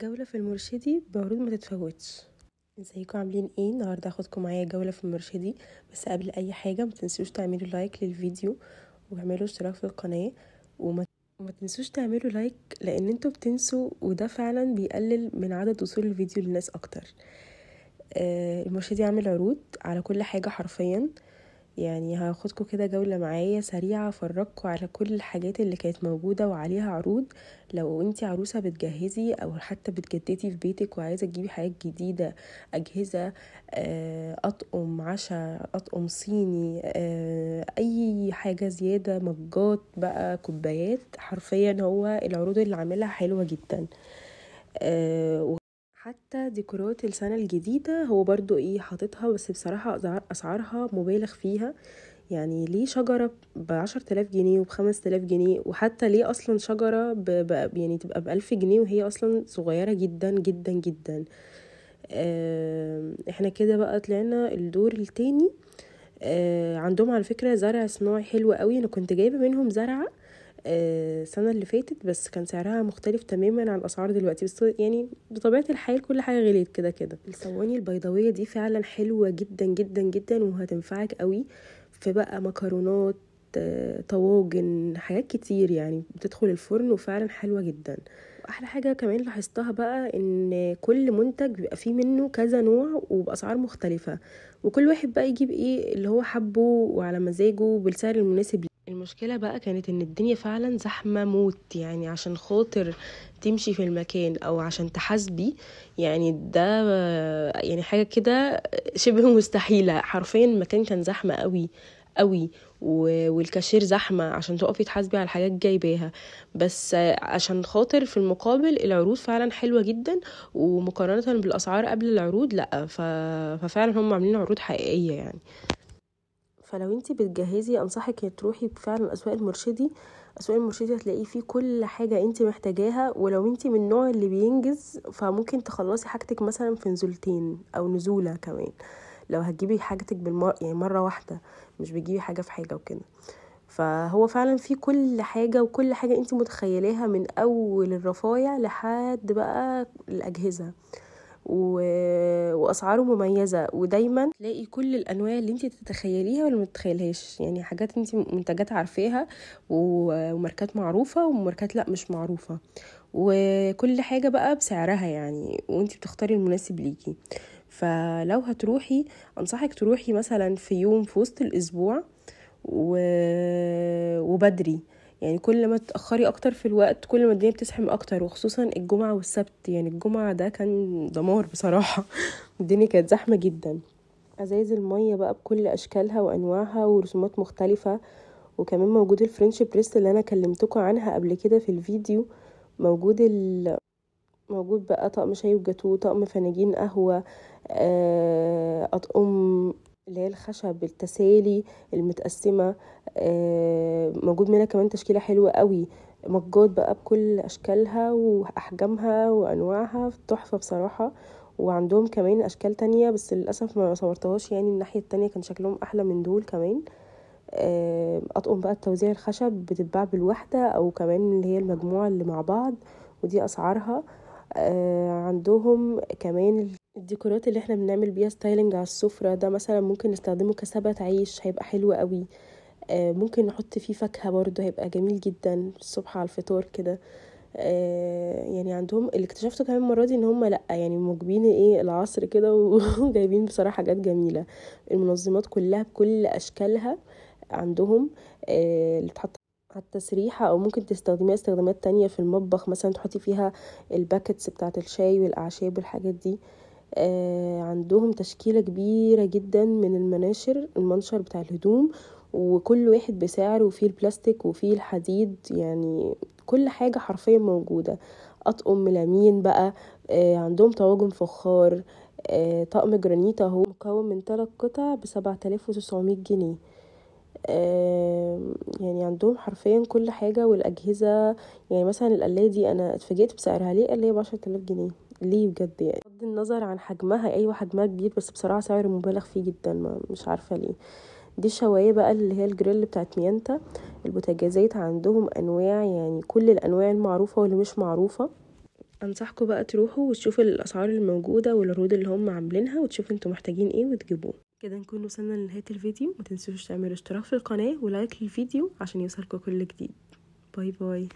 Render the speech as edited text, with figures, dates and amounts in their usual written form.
جولة في المرشدي بعروض ما تتفوتش. ازيكم عاملين ايه؟ النهارده هاخدكم معايا جولة في المرشدي، بس قبل اي حاجة ما تنسوش تعملوا لايك للفيديو واعملوا اشتراك في القناة وما تنسوش تعملوا لايك، لان انتوا بتنسوا وده فعلا بيقلل من عدد وصول الفيديو للناس اكتر. المرشدي عامل عروض على كل حاجة حرفيا، يعني هاخدكم كده جولة معايا سريعة افرجكم على كل الحاجات اللي كانت موجودة وعليها عروض. لو انتي عروسة بتجهزي او حتى بتجددي في بيتك وعايزة تجيبي حاجات جديدة، اجهزة، اطقم عشاء، اطقم صيني، اي حاجة زيادة، مجات بقى، كوبايات، حرفيا هو العروض اللي عاملها حلوة جدا. حتى ديكورات السنة الجديدة هو برضو حاططها، بس بصراحة أسعارها مبالغ فيها. يعني ليه شجرة ب10,000 جنيه وب5,000 جنيه، وحتى ليه أصلا شجرة يعني تبقى ب1,000 جنيه وهي أصلا صغيرة جدا جدا جدا. احنا كده بقى طلعنا الدور التاني. عندهم على فكرة زرع صناعي حلو قوي، أنا كنت جايبة منهم زرعة السنة اللي فاتت، بس كان سعرها مختلف تماما عن الأسعار دلوقتي، بس يعني بطبيعة الحال كل حاجة غليت كده كده. الصواني البيضاوية دي فعلا حلوة جدا جدا جدا وهتنفعك قوي في بقى مكرونات، طواجن، حاجات كتير يعني بتدخل الفرن وفعلا حلوة جدا. واحلى حاجة كمان لاحظتها بقى ان كل منتج بيبقى فيه منه كذا نوع وبأسعار مختلفة، وكل واحد بقى يجيب اللي هو حبه وعلى مزاجه بالسعر المناسب. المشكلة بقى كانت ان الدنيا فعلا زحمة موت، يعني عشان خاطر تمشي في المكان او عشان تحاسبي، يعني ده يعني حاجة كده شبه مستحيلة. حرفيا المكان كان زحمة قوي قوي، والكاشير زحمة عشان تقفي تحاسبي على حاجات جايباها. بس عشان خاطر في المقابل العروض فعلا حلوة جدا، ومقارنة بالأسعار قبل العروض لأ، ففعلا هم عاملين عروض حقيقية يعني. فلو انتي بتجهزي انصحك تروحي فعلا اسواق المرشدي. اسواق المرشدي هتلاقي فيه كل حاجة انتي محتاجاها، ولو انتي من النوع اللي بينجز فممكن تخلصي حاجتك مثلا في نزولتين او نزولة كمان، لو هتجيبي حاجتك يعني مرة واحدة، مش بتجيبي حاجة في حاجة وكده. فهو فعلا في كل حاجة، وكل حاجة انتي متخيليها من اول الرفايع لحد بقى الاجهزة، واسعاره مميزه، ودايما تلاقي كل الانواع اللي انت تتخيليها ولا ما تتخيلهاش، يعني حاجات انت منتجات عارفاها وماركات معروفه وماركات لا مش معروفه، وكل حاجه بقى بسعرها يعني، وانت بتختاري المناسب ليكي. فلو هتروحي انصحك تروحي مثلا في يوم في وسط الاسبوع وبدري، يعني كل ما تأخري اكتر في الوقت كل ما الدنيا بتزحم اكتر، وخصوصا الجمعة والسبت، يعني الجمعة ده كان دمار بصراحة. الدنيا كانت زحمة جدا. ازايز المية بقى بكل اشكالها وانواعها ورسومات مختلفة، وكمان موجود الفرنش بريس اللي انا كلمتكم عنها قبل كده في الفيديو. موجود موجود بقى طقم شاي وجاتوه، طقم فناجين قهوة، اطقم اللي هي الخشب التسالي المتقسمة، موجود منها كمان تشكيلة حلوة قوي، مجات بقى بكل اشكالها واحجامها وانواعها، تحفة بصراحة. وعندهم كمان اشكال تانية بس للاسف ما صورتهاش، يعني الناحية التانية كان شكلهم احلى من دول كمان. اطقم بقى التوزيع الخشب بتتباع بالوحدة او كمان اللي هي المجموعة اللي مع بعض، ودي اسعارها. عندهم كمان الديكورات اللي احنا بنعمل بيها ستايلنج على السفرة، ده مثلا ممكن نستخدمه كسبت عيش، هيبقى حلو قوي. ممكن نحط فيه فاكهة برضو، هيبقى جميل جدا الصبح على الفطار كده. يعني عندهم اللي اكتشفته كمان المرة دي ان هم لا يعني موجبين العصر كده وجايبين بصراحة حاجات جميلة. المنظمات كلها بكل اشكالها عندهم، اللي تحط على التسريحة او ممكن تستخدميها استخدامات تانية في المطبخ، مثلا تحطي فيها الباكتس بتاعة الشاي والاعشاب والحاجات دي. عندهم تشكيلة كبيرة جدا من المنشر بتاع الهدوم، وكل واحد بسعر، وفيه البلاستيك وفيه الحديد، يعني كل حاجة حرفيا موجودة. أطقم ملامين بقى، عندهم طواجن فخار، طقم جرانيت اهو مكون من 3 قطع ب7,900 جنيه. يعني عندهم حرفيا كل حاجة والأجهزة. يعني مثلا القلاية دي أنا اتفاجئت بسعرها، ليه قلاية ب10,000 جنيه؟ ليه بجد؟ يعني بغض النظر عن حجمها، أيوة حجمها كبير، بس بصراحة سعر مبالغ فيه جدا، ما مش عارفة ليه. دي الشواية بقى اللي هي الجريل بتاعت ميانتا. البوتاجازات عندهم أنواع، يعني كل الأنواع المعروفة واللي مش معروفة. انصحكم بقى تروحوا وتشوفوا الاسعار الموجوده والعروض اللي هم عاملينها، وتشوفوا انتوا محتاجين ايه وتجيبوه. كده نكون وصلنا لنهايه الفيديو. ما تنسوش تعملوا اشتراك في القناه ولايك للفيديو عشان يوصلكم كل جديد. باي باي.